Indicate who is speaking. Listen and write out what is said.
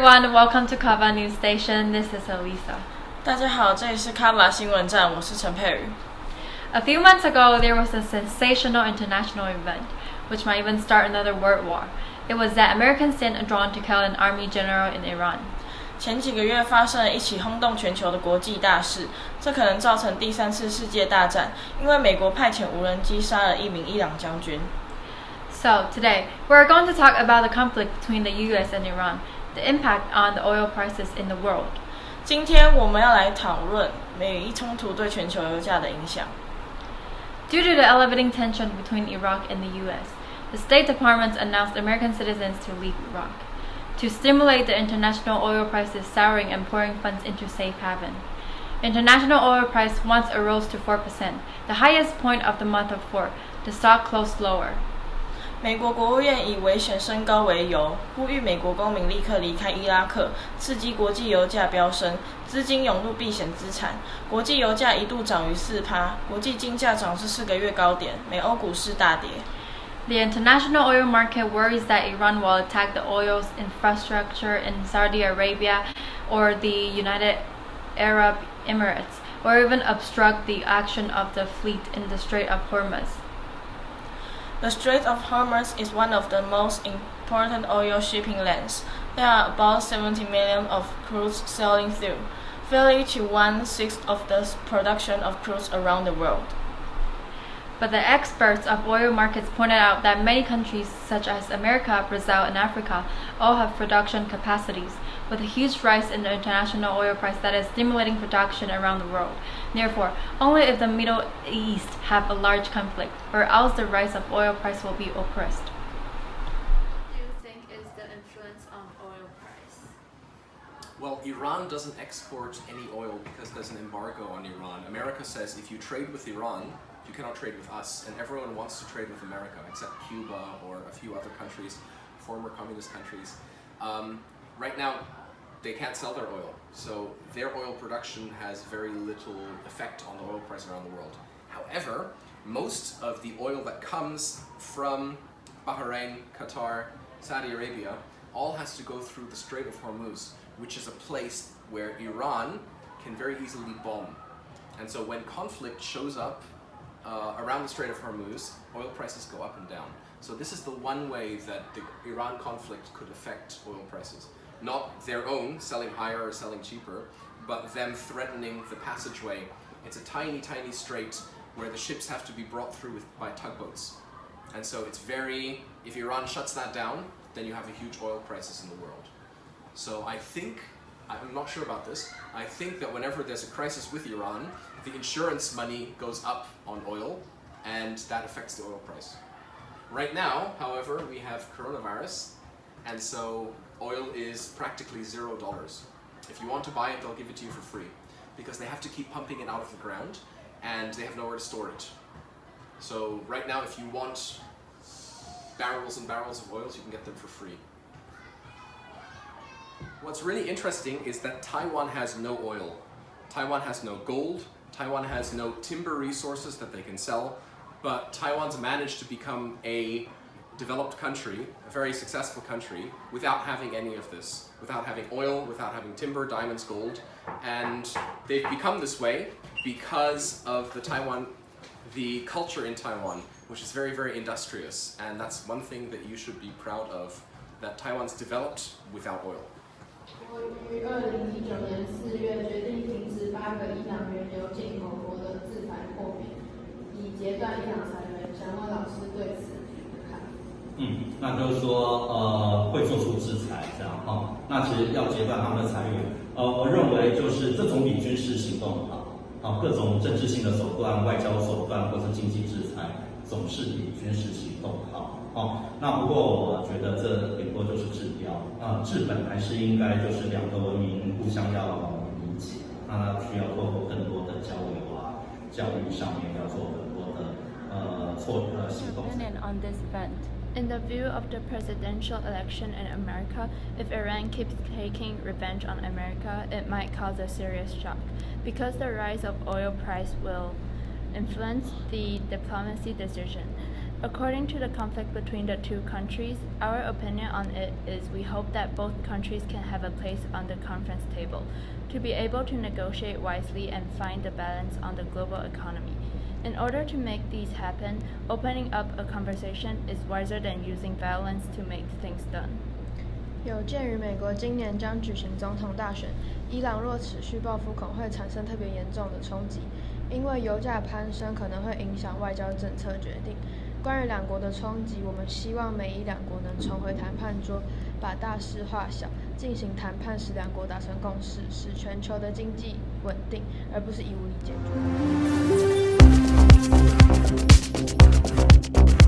Speaker 1: everyone, welcome to Kava News Station. This is Elisa.
Speaker 2: 大家好，这里是 Kava 新闻站，我是陈佩瑜。
Speaker 1: A few months ago, there was a sensational international event, which might even start another world war. It was that Americans sent a drone to kill an army general in Iran.
Speaker 2: 前几个月发生了一起轰动全球的国际大事，这可能造成第三次世界大战，因为美国派遣无人机杀了一名伊朗将军。
Speaker 1: So today, we're going to talk about the conflict between the U.S. and Iran, the impact on the oil prices in the world.
Speaker 2: 今天我们要来讨论美伊冲突对全球油价的影响。
Speaker 1: Due to the elevating tension between Iraq and the U.S., the State Department announced American citizens to leave Iraq, to stimulate the international oil prices soaring and pouring funds into safe haven. International oil price once arose to 4%, the highest point of the month of 4. The stock closed lower.
Speaker 2: 美国国务院以危险升高为由，呼吁美国公民立刻离开伊拉克，刺激国际油价飙升，资金涌入避险资产。国际油价一度涨逾4%，国际金价涨至4个月高点，美欧股市大跌。
Speaker 1: The international oil market worries that Iran will attack the oil's infrastructure in Saudi Arabia or the United Arab Emirates, or even obstruct the action of the fleet in the Strait of Hormuz.
Speaker 2: The Strait of Hormuz is one of the most important oil shipping lanes. There are about 70 million of crude sailing through, fairly to 1/6 of the production of crude around the world.
Speaker 1: But the experts of oil markets pointed out that many countries such as America, Brazil, and Africa all have production capacities, with a huge rise in the international oil price that is stimulating production around the world. Therefore, only if the Middle East have a large conflict, or else the rise of oil price will be oppressed.
Speaker 3: What do you think is the influence on oil price?
Speaker 4: Well, Iran doesn't export any oil because there's an embargo on Iran. America says if you trade with Iran, you cannot trade with us, and everyone wants to trade with America except Cuba or a few other countries, former communist countries. Right now, they can't sell their oil, so their oil production has very little effect on the oil price around the world. However, most of the oil that comes from Bahrain, Qatar, Saudi Arabia, all has to go through the Strait of Hormuz, which is a place where Iran can very easily bomb. And so when conflict shows up around the Strait of Hormuz, oil prices go up and down. So this is the one way that the Iran conflict could affect oil prices. Not their own, selling higher or selling cheaper, but them threatening the passageway. It's a tiny, tiny strait where the ships have to be brought through by tugboats. And so it's if Iran shuts that down, then you have a huge oil crisis in the world. So I'm not sure about this, I think that whenever there's a crisis with Iran, the insurance money goes up on oil, and that affects the oil price. Right now, however, we have coronavirus, and so oil is practically $0. If you want to buy it, they'll give it to you for free, because they have to keep pumping it out of the ground, and they have nowhere to store it. So right now, if you want barrels and barrels of oils, you can get them for free. What's really interesting is that Taiwan has no oil. Taiwan has no gold. Taiwan has no timber resources that they can sell. But Taiwan's managed to become a developed country, a very successful country, without having any of this. Without having oil, without having timber, diamonds, gold. And they've become this way because of the culture in Taiwan, which is very, very industrious. And that's one thing that you should be proud of, that Taiwan's developed without oil.
Speaker 5: 于2019年4月决定停止8个伊朗原油进口国的制裁豁免，以截断伊朗裁员。想问老师对此的看法？
Speaker 6: 那就是说会做出制裁这样哈。那其实要截断他们的裁员，我认为就是这总比军事行动好，各种政治性的手段、外交手段或是经济制裁，总是比军事行动好。那不过我觉得这顶多就是治标治本还是应该就是两个文明互相要理解，那需要透过更多的交流教育上面要做很多的行动。
Speaker 1: On this event.
Speaker 3: In the view of the presidential election in America, if Iran keeps taking revenge on America, it might cause a serious shock, because the rise of oil price will influence the diplomacy decision. According to the conflict between the two countries, our opinion on it is we hope that both countries can have a place on the conference table to be able to negotiate wisely and find the balance on the global economy. In order to make these happen, opening up a conversation is wiser than using violence to make things done.
Speaker 7: 有鉴于美国今年将举行总统大选，伊朗若持续报复恐会产生特别严重的冲击，因为油价攀升可能会影响外交政策决定。关于两国的冲击，我们希望美伊两国能重回谈判桌，把大事化小，进行谈判，使两国达成共识，使全球的经济稳定，而不是以武力解决。